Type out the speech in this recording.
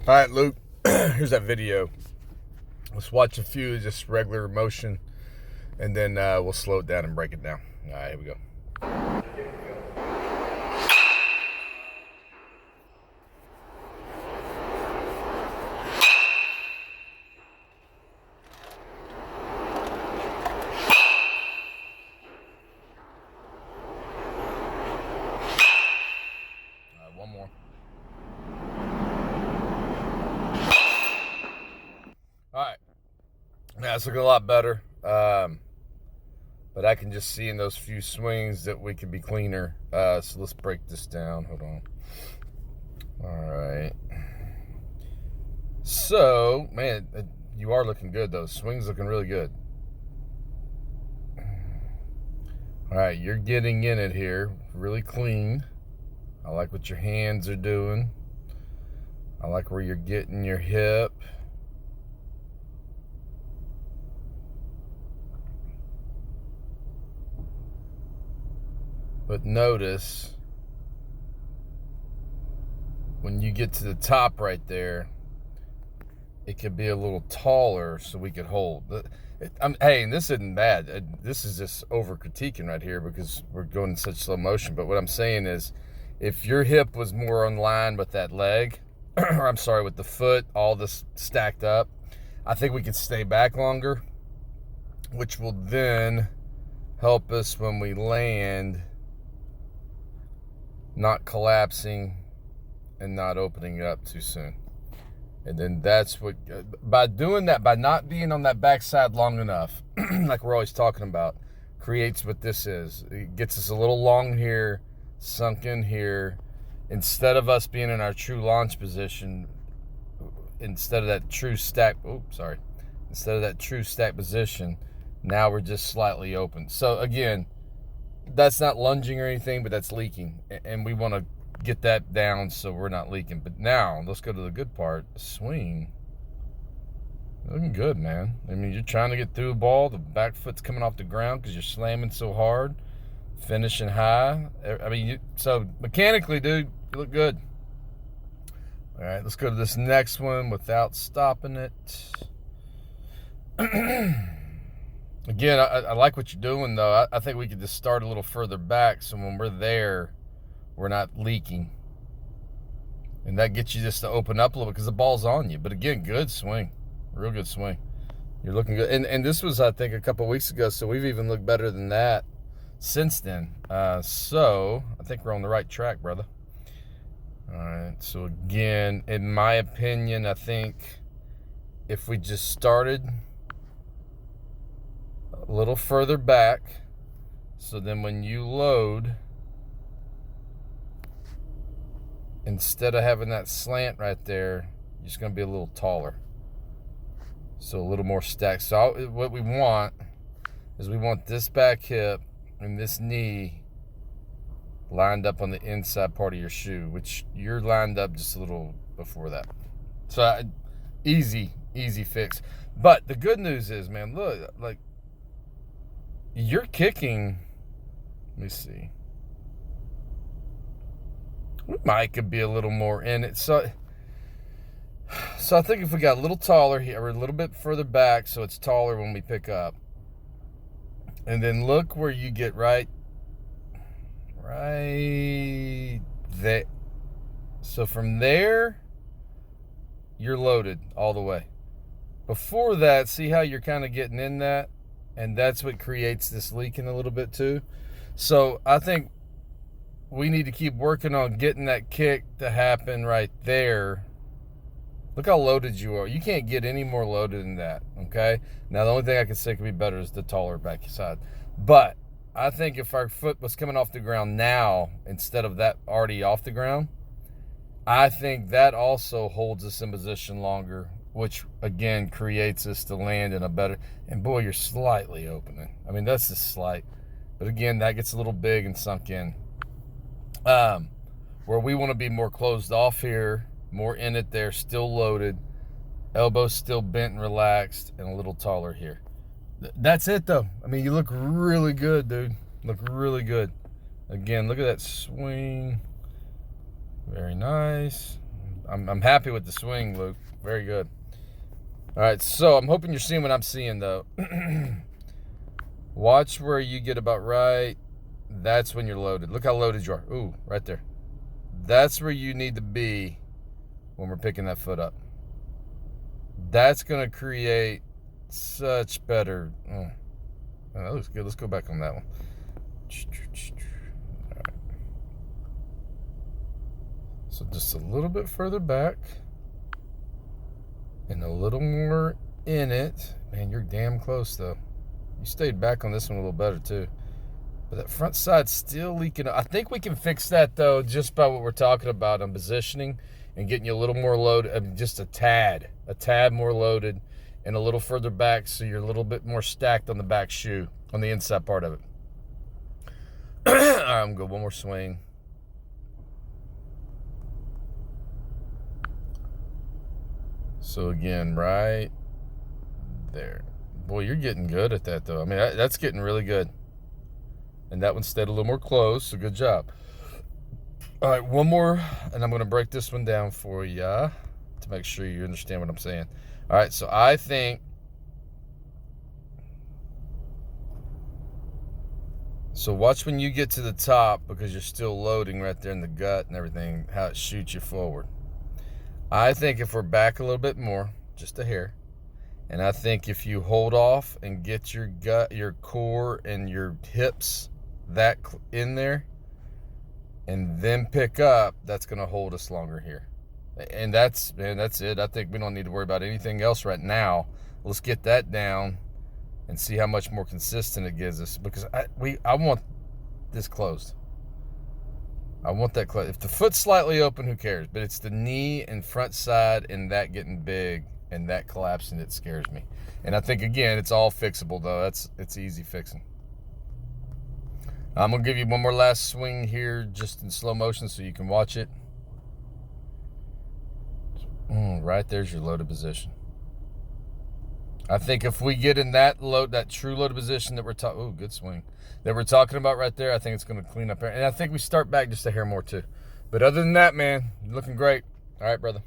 All right, Luke, here's that video. Let's watch a few, just regular motion, and then we'll slow it down and break it down. All right, here we go. All right, one more. All right. Now it's looking a lot better. But I can just see in those few swings that we could be cleaner. So let's break this down. Hold on. All right. So, man, you are looking good, though. Swing's looking really good. All right, you're getting in it here. Really clean. I like what your hands are doing. I like where you're getting your hip. But notice, when you get to the top right there, it could be a little taller so we could hold. Hey, and this isn't bad. This is just over-critiquing right here because we're going in such slow motion. But what I'm saying is, if your hip was more in line with that leg, or I'm sorry, with the foot, all this stacked up, I think we could stay back longer, which will then help us when we land, not collapsing and not opening it up too soon. And then that's what, by doing that, by not being on that backside long enough, like we're always talking about, creates what this is. It gets us a little long here, sunk in here. Instead of us being in our true launch position, instead of that true stack, instead of that true stack position, now we're just slightly open. So again, that's not lunging or anything, but that's leaking. And we want to get that down so we're not leaking. But now, let's go to the good part. Swing. Looking good, man. I mean, you're trying to get through the ball. The back foot's coming off the ground because you're slamming so hard. Finishing high. I mean, so mechanically, dude, you look good. All right, let's go to this next one without stopping it. Again, I like what you're doing, though. I think we could just start a little further back so when we're there, we're not leaking. And that gets you just to open up a little bit because the ball's on you. But again, good swing. Real good swing. You're looking good. And this was, I think, a couple of weeks ago, so we've even looked better than that since then. So I think we're on the right track, brother. All right. So again, in my opinion, I think if we just started a little further back, so then when you load, instead of having that slant right there, you're just going to be a little taller. So a little more stacked. So what we want is we want this back hip and this knee lined up on the inside part of your shoe, which you're lined up just a little before that. So easy fix. But the good news is, man, look, like, you're kicking. Let me see. We might could be a little more in it. So I think if we got a little taller here, or a little bit further back, so it's taller when we pick up. And then look where you get right there. So from there, you're loaded all the way. Before that, see how you're kind of getting in that? And that's what creates this leaking a little bit too. So I think we need to keep working on getting that kick to happen right there. Look how loaded you are. You can't get any more loaded than that, okay? Now, the only thing I can say could be better is the taller backside. But I think if our foot was coming off the ground now instead of that already off the ground, I think that also holds us in position longer, which, again, creates us to land in a better... And, boy, you're slightly opening. I mean, that's just slight. But, again, that gets a little big and sunk in. Where we want to be more closed off here, more in it there, still loaded, elbows still bent and relaxed, and a little taller here. That's it, though. I mean, you look really good, dude. Look really good. Again, look at that swing. Very nice. I'm happy with the swing, Luke. Very good. All right, so I'm hoping you're seeing what I'm seeing, though. Watch where you get about right. That's when you're loaded. Look how loaded you are. Ooh, right there. That's where you need to be when we're picking that foot up. That's going to create such better. Oh, that looks good. Let's go back on that one. All right. So just a little bit further back. And a little more in it. Man, you're damn close, though. You stayed back on this one a little better, too. But that front side's still leaking. I think we can fix that, though, just by what we're talking about on positioning and getting you a little more loaded. I mean, just a tad more loaded and a little further back so you're a little bit more stacked on the back shoe, on the inside part of it. All right, I'm going to go one more swing. So, again, right there. Boy, you're getting good at that, though. I mean, that's getting really good. And that one stayed a little more close, so good job. All right, one more, and I'm going to break this one down for you to make sure you understand what I'm saying. All right, so I think, so watch when you get to the top, because you're still loading right there in the gut and everything, how it shoots you forward. I think if we're back a little bit more, just a hair, and I think if you hold off and get your gut, your core, and your hips that in there, and then pick up, that's going to hold us longer here. And that's it. I think we don't need to worry about anything else right now. Let's get that down and see how much more consistent it gives us, because I want this closed. I want that closed. If the foot's slightly open, who cares? But it's the knee and front side and that getting big and that collapsing that scares me. And I think, again, it's all fixable, though. It's easy fixing. I'm going to give you one more last swing here just in slow motion so you can watch it. Right there's your loaded position. I think if we get in that true loaded position that we're talking, good swing, that we're talking about right there, I think it's going to clean up. And I think we start back just a hair more too. But other than that, man, you're looking great. All right, brother.